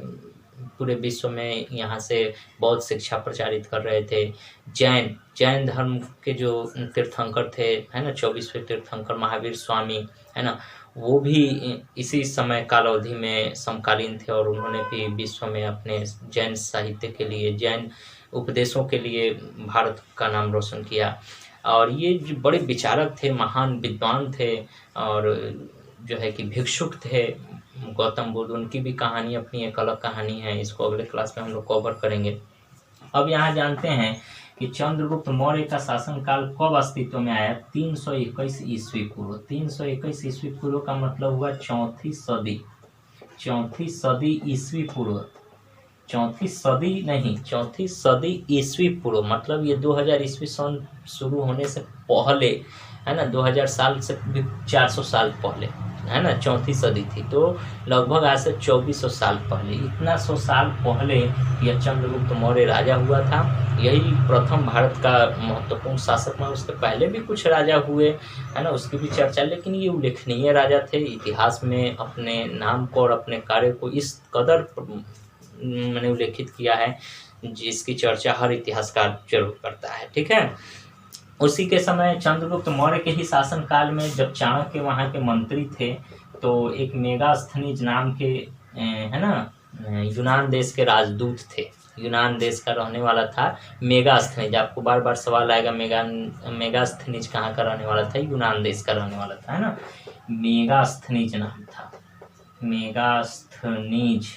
पूरे विश्व में यहाँ से बौद्ध शिक्षा प्रचारित कर रहे थे। जैन धर्म के जो तीर्थंकर थे, है ना, 24वें तीर्थंकर महावीर स्वामी, है ना, वो भी इसी समय काल अवधि में समकालीन थे, और उन्होंने भी विश्व में अपने जैन साहित्य के लिए, जैन उपदेशों के लिए भारत का नाम रोशन किया। और ये जो बड़े विचारक थे, महान विद्वान थे, और जो है कि भिक्षुक थे गौतम बुद्ध, उनकी भी कहानी अपनी एक अलग कहानी है। इसको अगले क्लास में हम लोग कवर करेंगे। अब यहाँ जानते हैं कि चंद्रगुप्त मौर्य का शासनकाल कब अस्तित्व में आया। 321 ईस्वी पूर्व। 321 ईस्वी पूर्व का मतलब हुआ चौथी सदी ईस्वी पूर्व। चौथी सदी ईस्वी पूर्व, मतलब ये 2000 ईस्वी सन शुरू होने से पहले, है ना, 2000 साल से भी 400 साल पहले, है ना, चौथी सदी थी। तो लगभग आज से 2400 साल पहले, इतना 100 साल पहले यह चंद्रगुप्त मौर्य राजा हुआ था। यही प्रथम भारत का महत्वपूर्ण शासक था। उसके पहले भी कुछ राजा हुए, है ना, उसकी भी चर्चा, लेकिन ये उल्लेखनीय राजा थे। इतिहास में अपने नाम को और अपने कार्य को इस कदर मैंने उल्लेखित किया है जिसकी चर्चा हर इतिहासकार जरूर करता है। ठीक है। उसी के समय चंद्रगुप्त मौर्य के ही शासनकाल में जब चाणक्य वहाँ के मंत्री थे, तो एक मेगास्थनीज नाम के, है ना, यूनान देश के राजदूत थे। यूनान देश का रहने वाला था मेगास्थनीज। आपको बार बार सवाल आएगा मेगास्थनीज कहाँ का रहने वाला था। यूनान देश का रहने वाला था, है ना। मेगास्थनीज नाम था, मेगास्थनीज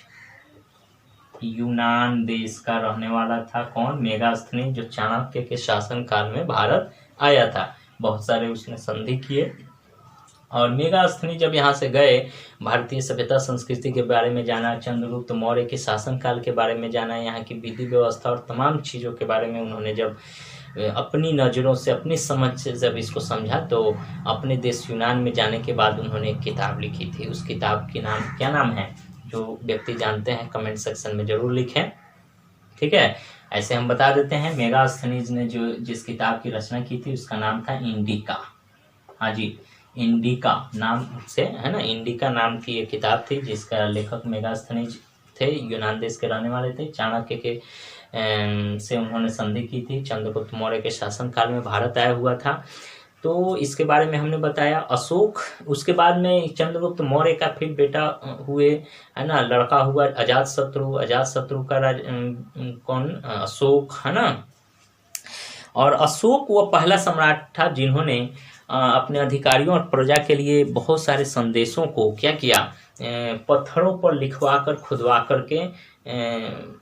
यूनान देश का रहने वाला था। कौन? मेगास्थनीज, जो चाणक्य के शासन काल में भारत आया था। बहुत सारे उसने संधि किए। और मेगास्थनीज जब यहाँ से गए, भारतीय सभ्यता संस्कृति के बारे में जाना, चंद्रगुप्त मौर्य के शासनकाल के बारे में जाना, यहाँ की विधि व्यवस्था और तमाम चीज़ों के बारे में उन्होंने जब अपनी नज़रों से, अपनी समझ से जब इसको समझा, तो अपने देश यूनान में जाने के बाद उन्होंने एक किताब लिखी थी। उस किताब के नाम क्या नाम है? जो व्यक्ति जानते हैं कमेंट सेक्शन में जरूर लिखें। ठीक है। ऐसे हम बता देते हैं, मेगास्थनीज ने जिस किताब की रचना की थी उसका नाम था इंडिका। हाँ जी, इंडिका नाम से, है ना, इंडिका नाम की ये किताब थी जिसका लेखक मेगास्थनीज थे, यूनान देश के रहने वाले थे। चाणक्य के से उन्होंने संधि की थी। चंद्रगुप्त मौर्य के शासनकाल में भारत आया हुआ था। तो इसके बारे में हमने बताया। अशोक, उसके बाद में चंद्रगुप्त मौर्य का फिर बेटा हुए, है ना, लड़का हुआ अजातशत्रु। अजातशत्रु का कौन, अशोक, है ना। और अशोक वो पहला सम्राट था जिन्होंने अपने अधिकारियों और प्रजा के लिए बहुत सारे संदेशों को क्या किया, पत्थरों पर लिखवा कर, खुदवा करके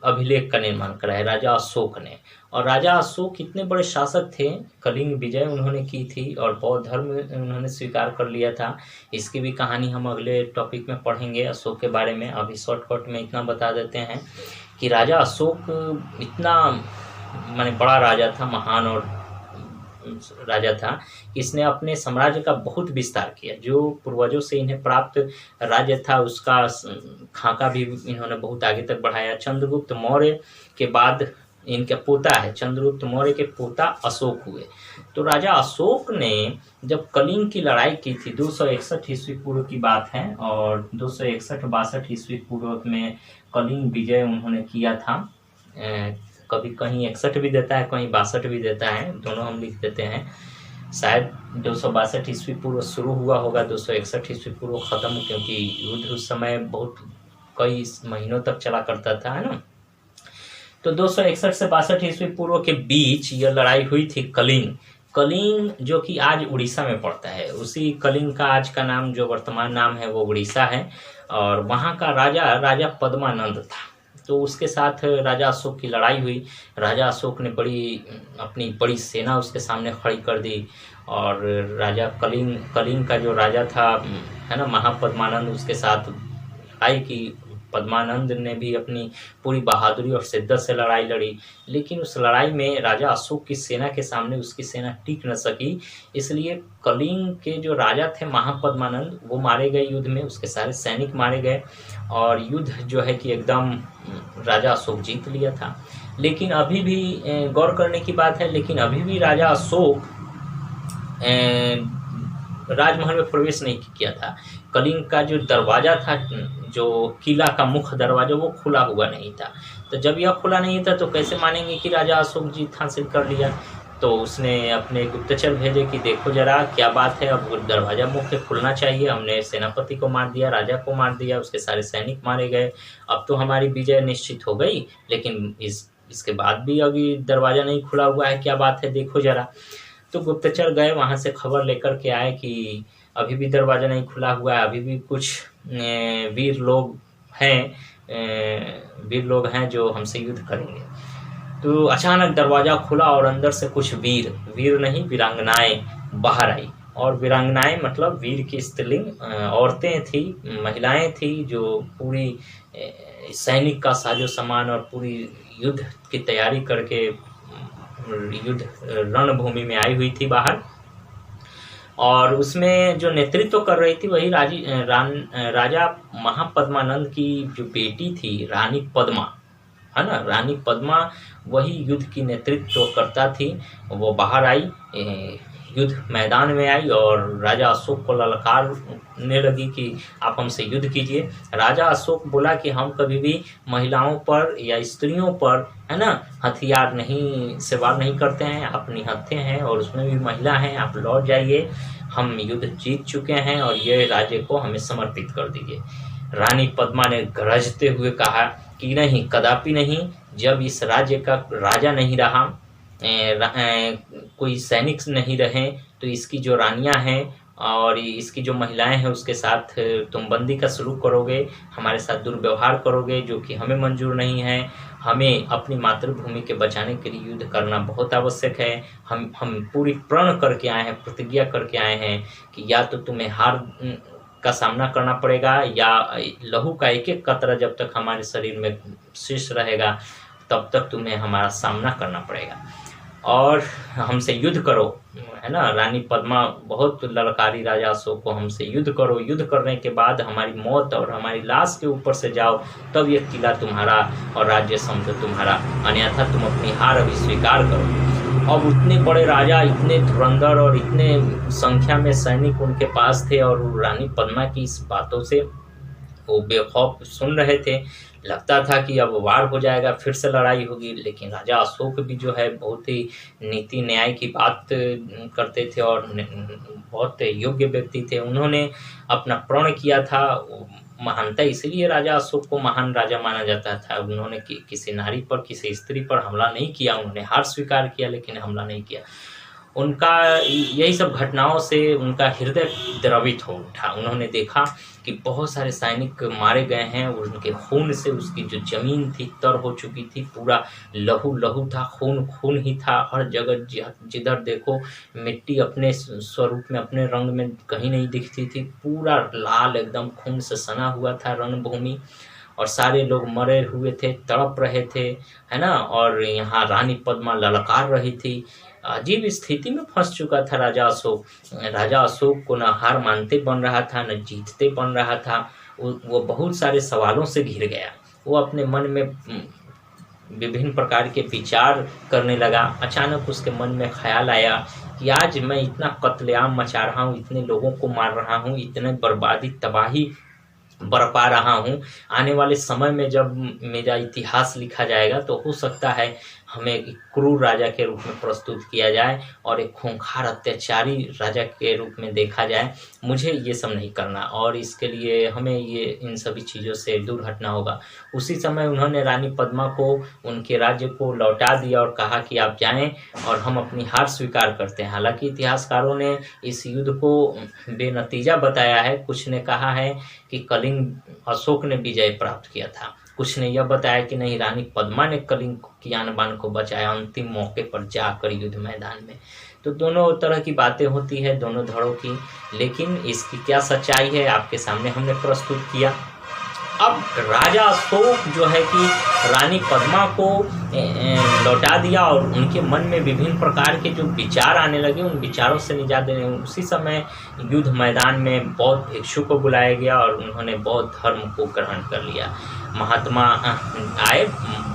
अभिलेख का निर्माण कराया राजा अशोक ने। और राजा अशोक इतने बड़े शासक थे, कलिंग विजय उन्होंने की थी और बौद्ध धर्म उन्होंने स्वीकार कर लिया था। इसकी भी कहानी हम अगले टॉपिक में पढ़ेंगे अशोक के बारे में। अभी शॉर्टकट में इतना बता देते हैं कि राजा अशोक इतना माने बड़ा राजा था, महान और राजा था कि इसने अपने साम्राज्य का बहुत विस्तार किया। जो पूर्वजों से इन्हें प्राप्त राज्य था उसका खाका भी इन्होंने बहुत आगे तक बढ़ाया। चंद्रगुप्त मौर्य के बाद इनका पोता है, चंद्रगुप्त मौर्य के पोता अशोक हुए। तो राजा अशोक ने जब कलिंग की लड़ाई की थी, 261 ईस्वी पूर्व की बात है, और 261-62 ईस्वी पूर्व में कलिंग विजय उन्होंने किया था। कभी कहीं 61 भी देता है, कहीं 62 भी देता है, दोनों हम लिख देते हैं। शायद 262 ईस्वी पूर्व शुरू हुआ होगा, 261 ईस्वी पूर्व खत्म, क्योंकि युद्ध उस समय बहुत कई महीनों तक चला करता था, है ना। तो 261 से 62 ईस्वी पूर्व के बीच यह लड़ाई हुई थी कलिंग। कलिंग जो कि आज उड़ीसा में पड़ता है, उसी कलिंग का आज का नाम, जो वर्तमान नाम है, वो उड़ीसा है। और वहाँ का राजा पद्मानंद था। तो उसके साथ राजा अशोक की लड़ाई हुई। राजा अशोक ने अपनी बड़ी सेना उसके सामने खड़ी कर दी। और राजा कलिंग का जो राजा था, है ना, महापद्मानंद, उसके साथ आई कि पद्मानंद ने भी अपनी पूरी बहादुरी और शिद्दत से लड़ाई लड़ी। लेकिन उस लड़ाई में राजा अशोक की सेना के सामने उसकी सेना टिक न सकी। इसलिए कलिंग के जो राजा थे महापद्मानंद, वो मारे गए युद्ध में, उसके सारे सैनिक मारे गए। और युद्ध जो है कि एकदम राजा अशोक जीत लिया था। लेकिन अभी भी गौर करने की बात है, लेकिन अभी भी राजा अशोक राजमहल में प्रवेश नहीं किया था। कलिंग का जो दरवाज़ा था, जो किला का मुख्य दरवाज़ा, वो खुला हुआ नहीं था। तो जब यह खुला नहीं था तो कैसे मानेंगे कि राजा अशोक जीत हासिल कर लिया। तो उसने अपने गुप्तचर भेजे कि देखो जरा क्या बात है, अब दरवाज़ा मुख्य खुलना चाहिए। हमने सेनापति को मार दिया, राजा को मार दिया, उसके सारे सैनिक मारे गए, अब तो हमारी विजय निश्चित हो गई। लेकिन इसके बाद भी अभी दरवाज़ा नहीं खुला हुआ है, क्या बात है, देखो जरा। तो गुप्तचर गए, वहाँ से खबर लेकर के आए कि अभी भी दरवाज़ा नहीं खुला हुआ है, अभी भी कुछ वीर लोग हैं जो हमसे युद्ध करेंगे। तो अचानक दरवाज़ा खुला और अंदर से कुछ वीर नहीं, वीरांगनाएं बाहर आई। और वीरांगनाएं मतलब वीर की स्त्रीलिंग, औरतें थी, महिलाएं थी, जो पूरी सैनिक का साजो सामान और पूरी युद्ध की तैयारी करके युद्ध रणभूमि में आई हुई थी बाहर। और उसमें जो नेतृत्व कर रही थी वही राजा महापद्मानंद की जो बेटी थी, रानी पद्मा, है ना, रानी पद्मा वही युद्ध की नेतृत्व करता थी। वो बाहर आई, युद्ध मैदान में आई और राजा अशोक को ललकारने लगी कि आप हमसे युद्ध कीजिए। राजा अशोक बोला कि हम कभी भी महिलाओं पर या स्त्रियों पर, है ना, हथियार नहीं सवार नहीं करते हैं, आप निहत्थे हैं और उसमें भी महिला हैं, आप लौट जाइए, हम युद्ध जीत चुके हैं और ये राज्य को हमें समर्पित कर दीजिए। रानी पद्मा ने गरजते हुए कहा कि नहीं, कदापि नहीं, जब इस राज्य का राजा नहीं रहा, कोई सैनिक नहीं रहे, तो इसकी जो रानियां हैं और इसकी जो महिलाएं हैं उसके साथ तुम बंदी का सलूक करोगे, हमारे साथ दुर्व्यवहार करोगे, जो कि हमें मंजूर नहीं है। हमें अपनी मातृभूमि के बचाने के लिए युद्ध करना बहुत आवश्यक है। हम पूरी प्रण करके आए हैं, प्रतिज्ञा करके आए हैं कि या तो तुम्हें हार का सामना करना पड़ेगा या लहू का एक एक कतरा जब तक हमारे शरीर में शेष रहेगा तब तक तुम्हें हमारा सामना करना पड़ेगा और हमसे युद्ध करो, है ना। रानी पद्मा बहुत ललकारी राजा अशोक को, हमसे युद्ध करो, युद्ध करने के बाद हमारी मौत और हमारी लाश के ऊपर से जाओ, तब यह किला तुम्हारा और राज्य समझो तुम्हारा, अन्यथा तुम अपनी हार अभी स्वीकार करो। अब उतने बड़े राजा, इतने धुरंधर और इतने संख्या में सैनिक उनके पास थे और रानी पद्मा की इस बातों से वो बेखौफ सुन रहे थे। लगता था कि अब वार हो जाएगा, फिर से लड़ाई होगी, लेकिन राजा अशोक भी जो है बहुत ही नीति न्याय की बात करते थे और बहुत योग्य व्यक्ति थे। उन्होंने अपना प्रण किया था। महानता इसलिए राजा अशोक को महान राजा माना जाता था, उन्होंने किसी नारी पर, किसी स्त्री पर हमला नहीं किया। उन्होंने हार स्वीकार किया लेकिन हमला नहीं किया। उनका यही सब घटनाओं से उनका हृदय द्रवित हो उठा। उन्होंने देखा कि बहुत सारे सैनिक मारे गए हैं, उनके खून से उसकी जो ज़मीन थी तर हो चुकी थी, पूरा लहू लहू था, खून खून ही था हर जगह। जिधर देखो मिट्टी अपने स्वरूप में, अपने रंग में कहीं नहीं दिखती थी, पूरा लाल एकदम खून से सना हुआ था रणभूमि। और सारे लोग मरे हुए थे, तड़प रहे थे, है ना। और यहाँ रानी पद्मा ललकार रही थी। अजीब स्थिति में फंस चुका था राजा अशोक। राजा अशोक को न हार मानते बन रहा था, न जीतते बन रहा था। वो बहुत सारे सवालों से घिर गया। वो अपने मन में विभिन्न प्रकार के विचार करने लगा। अचानक उसके मन में ख्याल आया कि आज मैं इतना कत्लेआम मचा रहा हूँ, इतने लोगों को मार रहा हूँ, इतने बर्बादी तबाही बरपा रहा हूँ। आने वाले समय में जब मेरा इतिहास लिखा जाएगा तो हो सकता है हमें एक क्रूर राजा के रूप में प्रस्तुत किया जाए और एक खूंखार अत्याचारी राजा के रूप में देखा जाए। मुझे ये सब नहीं करना और इसके लिए हमें ये इन सभी चीज़ों से दूर हटना होगा। उसी समय उन्होंने रानी पद्मा को उनके राज्य को लौटा दिया और कहा कि आप जाएं और हम अपनी हार स्वीकार करते हैं। हालांकि इतिहासकारों ने इस युद्ध को बेनतीजा बताया है। कुछ ने कहा है कि कलिंग अशोक ने विजय प्राप्त किया था, कुछ ने यह बताया कि नहीं, रानी पद्मा ने कलिंग की आन-बान को बचाया अंतिम मौके पर जाकर युद्ध मैदान में। तो दोनों तरह की बातें होती है, दोनों धड़ों की, लेकिन इसकी क्या सच्चाई है आपके सामने हमने प्रस्तुत किया। अब राजा अशोक जो है कि रानी पद्मा को लौटा दिया और उनके मन में विभिन्न प्रकार के जो विचार आने लगे, उन विचारों से निजात देने उसी समय युद्ध मैदान में बौद्ध भिक्षु को बुलाया गया और उन्होंने बौद्ध धर्म को ग्रहण कर लिया। महात्मा आए,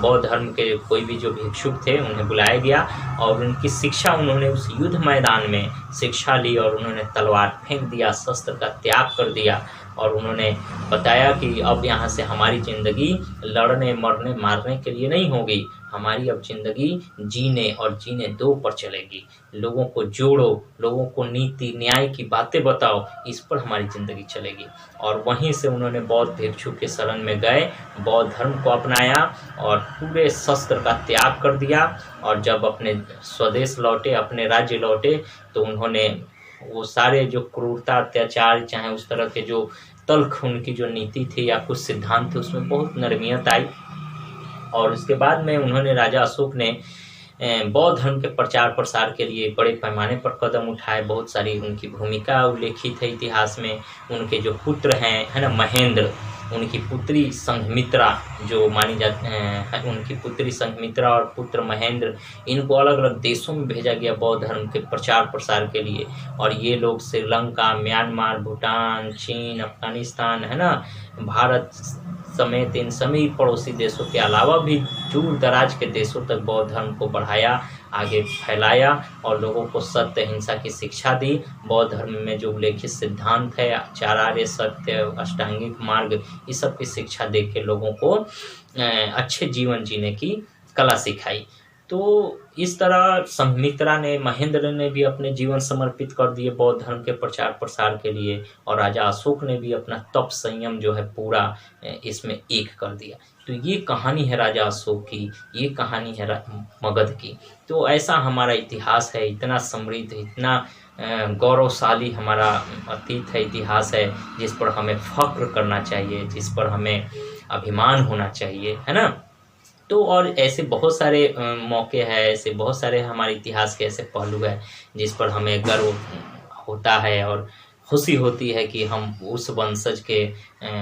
बौद्ध धर्म के कोई भी जो भिक्षुक थे उन्हें बुलाया गया और उनकी शिक्षा उन्होंने उस युद्ध मैदान में शिक्षा ली और उन्होंने तलवार फेंक दिया, शस्त्र का त्याग कर दिया और उन्होंने बताया कि अब यहाँ से हमारी ज़िंदगी लड़ने मरने मारने के लिए नहीं होगी, हमारी अब ज़िंदगी जीने और जीने दो पर चलेगी। लोगों को जोड़ो, लोगों को नीति न्याय की बातें बताओ, इस पर हमारी ज़िंदगी चलेगी। और वहीं से उन्होंने बौद्ध भिक्षु के शरण में गए, बौद्ध धर्म को अपनाया और पूरे शस्त्र का त्याग कर दिया। और जब अपने स्वदेश लौटे, अपने राज्य लौटे, तो उन्होंने वो सारे जो क्रूरता अत्याचार, चाहे उस तरह के जो तल्ख उनकी जो नीति थी या कुछ सिद्धांत थे, उसमें बहुत नरमियत आई। और उसके बाद में उन्होंने राजा अशोक ने बौद्ध धर्म के प्रचार प्रसार के लिए बड़े पैमाने पर कदम उठाए। बहुत सारी उनकी भूमिका उल्लेखित है इतिहास में। उनके जो पुत्र हैं, है ना, महेंद्र, उनकी पुत्री संघमित्रा जो मानी जाती है, उनकी पुत्री संघमित्रा और पुत्र महेंद्र, इनको अलग अलग देशों में भेजा गया बौद्ध धर्म के प्रचार प्रसार के लिए। और ये लोग श्रीलंका, म्यांमार, भूटान, चीन, अफगानिस्तान, है ना, भारत समेत इन सभी पड़ोसी देशों के अलावा भी दूर दराज के देशों तक बौद्ध धर्म को बढ़ाया, आगे फैलाया और लोगों को सत्य अहिंसा की शिक्षा दी। बौद्ध धर्म में जो उल्लेखित सिद्धांत है, चार आर्य सत्य, अष्टांगिक मार्ग, इस सब की शिक्षा दे के लोगों को अच्छे जीवन जीने की कला सिखाई। तो इस तरह संघमित्रा ने, महेंद्र ने भी अपने जीवन समर्पित कर दिए बौद्ध धर्म के प्रचार प्रसार के लिए और राजा अशोक ने भी अपना तप संयम जो है पूरा इसमें एक कर दिया। तो ये कहानी है राजा अशोक की, ये कहानी है मगध की। तो ऐसा हमारा इतिहास है, इतना समृद्ध, इतना गौरवशाली हमारा अतीत है, इतिहास है, जिस पर हमें फख्र करना चाहिए, जिस पर हमें अभिमान होना चाहिए, है ना। तो और ऐसे बहुत सारे मौके हैं, ऐसे बहुत सारे हमारे इतिहास के ऐसे पहलू हैं जिस पर हमें गर्व होता है और खुशी होती है कि हम उस वंशज के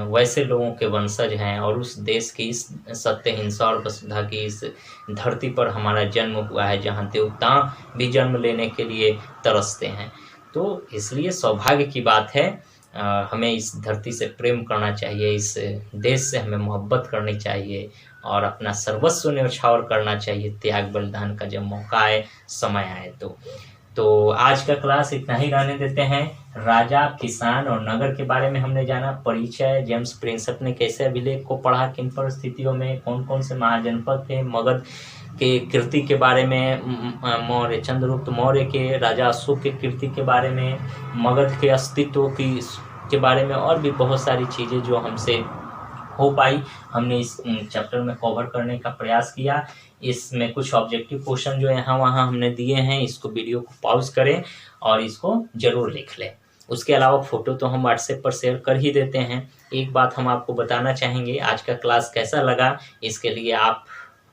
वैसे लोगों के वंशज हैं और उस देश की इस सत्य अहिंसा और वसुधा की इस धरती पर हमारा जन्म हुआ है जहाँ देवता भी जन्म लेने के लिए तरसते हैं। तो इसलिए सौभाग्य की बात है, हमें इस धरती से प्रेम करना चाहिए, इस देश से हमें मोहब्बत करनी चाहिए और अपना सर्वस्व न्यौछावर करना चाहिए, त्याग बलिदान का जब मौका आए, समय आए। तो तो आज का क्लास इतना ही रहने देते हैं। राजा, किसान और नगर के बारे में हमने जाना। परिचय, जेम्स प्रिंसप ने कैसे अभिलेख को पढ़ा, किन परिस्थितियों में, कौन कौन से महाजनपद थे, मगध के कीर्ति के बारे में, मौर्य चंद्रगुप्त मौर्य के, राजा अशोक के कीर्ति के बारे में, मगध के अस्तित्व के बारे में, और भी बहुत सारी चीज़ें जो हमसे हो पाई हमने इस चैप्टर में कवर करने का प्रयास किया। इसमें कुछ ऑब्जेक्टिव क्वेश्चन जो यहाँ वहाँ हमने दिए हैं, इसको वीडियो को पॉज करें और इसको ज़रूर लिख लें। उसके अलावा फ़ोटो तो हम व्हाट्सएप पर शेयर कर ही देते हैं। एक बात हम आपको बताना चाहेंगे, आज का क्लास कैसा लगा इसके लिए आप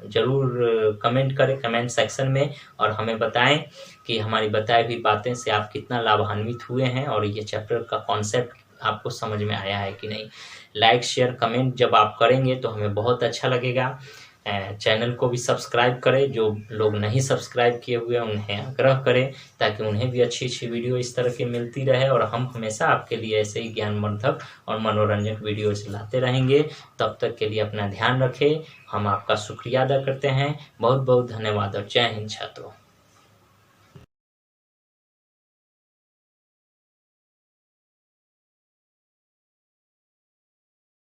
ज़रूर कमेंट करें कमेंट सेक्शन में, और हमें बताएं कि हमारी बताई हुई बातें से आप कितना लाभान्वित हुए हैं और ये चैप्टर का कॉन्सेप्ट आपको समझ में आया है कि नहीं। लाइक, शेयर, कमेंट जब आप करेंगे तो हमें बहुत अच्छा लगेगा। चैनल को भी सब्सक्राइब करें, जो लोग नहीं सब्सक्राइब किए हुए हैं उन्हें आग्रह करें ताकि उन्हें भी अच्छी अच्छी वीडियो इस तरह की मिलती रहे, और हम हमेशा आपके लिए ऐसे ही ज्ञानवर्धक और मनोरंजक वीडियो लाते रहेंगे। तब तक के लिए अपना ध्यान रखें। हम आपका शुक्रिया अदा करते हैं। बहुत बहुत धन्यवाद और जय हिंद छात्रों।